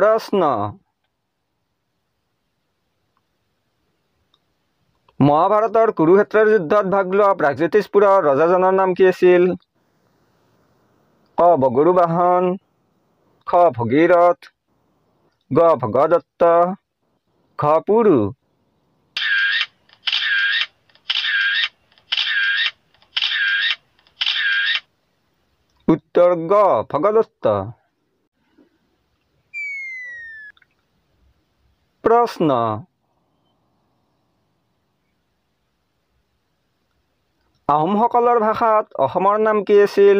प्रश्न महाभारतर कुरुक्षेत्र युद्धत भाग लोৱা প্ৰাগজ্যোতিষপুৰৰ ৰজাজনৰ নাম কি আছিল? ক বগৰুবাহন, খ ভগীৰথ, গ ভগদত্ত, খ পুৰু। उत्तर ग भगदत्त। प्रश्न আহোমসকলৰ ভাষাত অসমৰ নাম কি আছিল?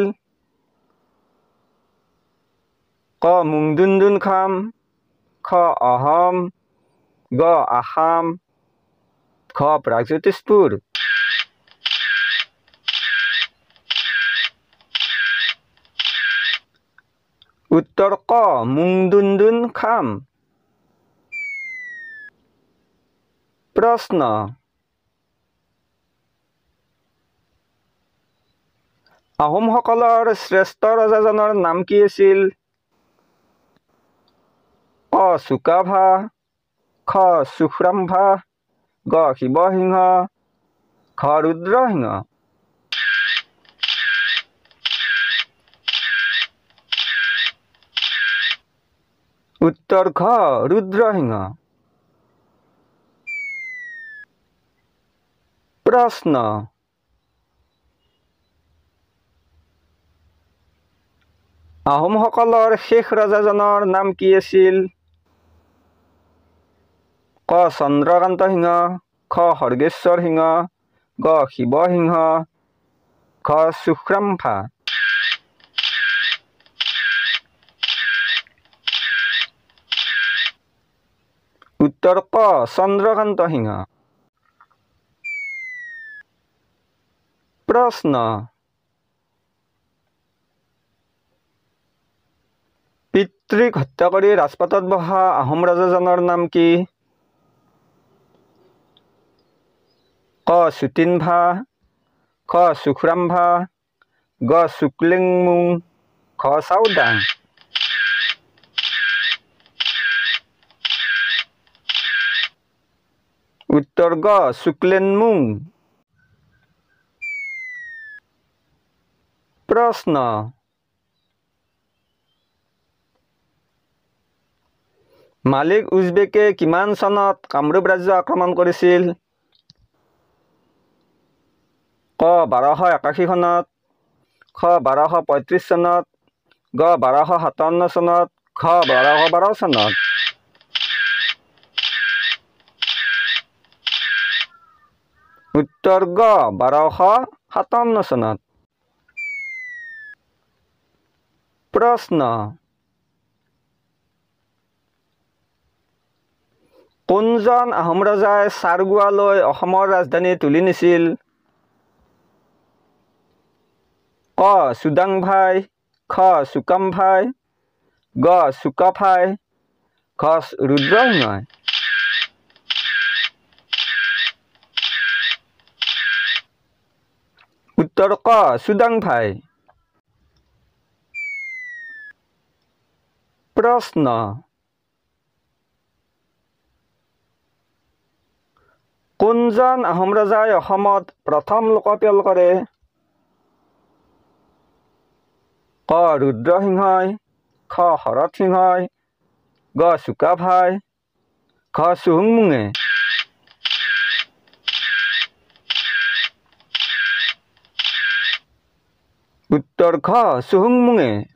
ক মুংদুনদুন খাম, খ অহম, গ আসাম, খ প্ৰাগজ্যোতিষপুৰ। उत्तर क मुंगदुनदुन खाम। प्रश्न আহোমসকলৰ শ্ৰেষ্ঠ ৰজাজনৰ নাম কি আছিল? ক চুকাফা, খ সুশ্ৰম্ভা, গ শিৱসিংহ, খ ৰুদ্ৰসিংহ। उत्तर ख रुद्रसिंह। प्रश्न আহোমসকলৰ শেষ ৰজাজনৰ নাম কি আছিল? ক চন্দ্ৰকান্ত সিংহ, খ খৰ্গেশ্বৰ সিংহ, গ শিৱসিংহ, খ সুশ্ৰম্ভা। उत्तर क चंद्रकांत सिंह। प्रश्न पितृक हत्या কৰি ৰাজপাটত বহা আহোম ৰজাজনৰ নাম কি? ক সুতিনভা, খ সুশ্ৰম্ভা, গ শুক্লেংমুং, খ চাওদাং। उत्तर ग शुक्लेनमुंग। प्रश्न মালিক উজবেকে কিমান চনত কামৰূপ ৰাজ্য আক্ৰমণ কৰিছিল? ক 1281 চনত, খ 1235 চনত, গ 1257 চনত, খ 1212 চনত। उत्तर ग 1257 চনত। प्रश्न কোনজন আহোম ৰজাই চাৰগোৱালৈ অসমৰ ৰাজধানী তুলি নিছিল? ক চুদাংভাই, খ চুকামভাই, গ চুকাফাই, খ ৰুদ্ৰসিংহই। उत्तर क চুদাংভাই। प्रश्न কোনজন আহোম ৰজাই অসমত প্ৰথম লোকপিয়ল কৰে? ক ৰুদ্ৰসিংহই, খ শৰৎ সিংহই, গ চুকাফাই, খ চুহুংমুঙে। उत्तर ख চুহুংমুঙে।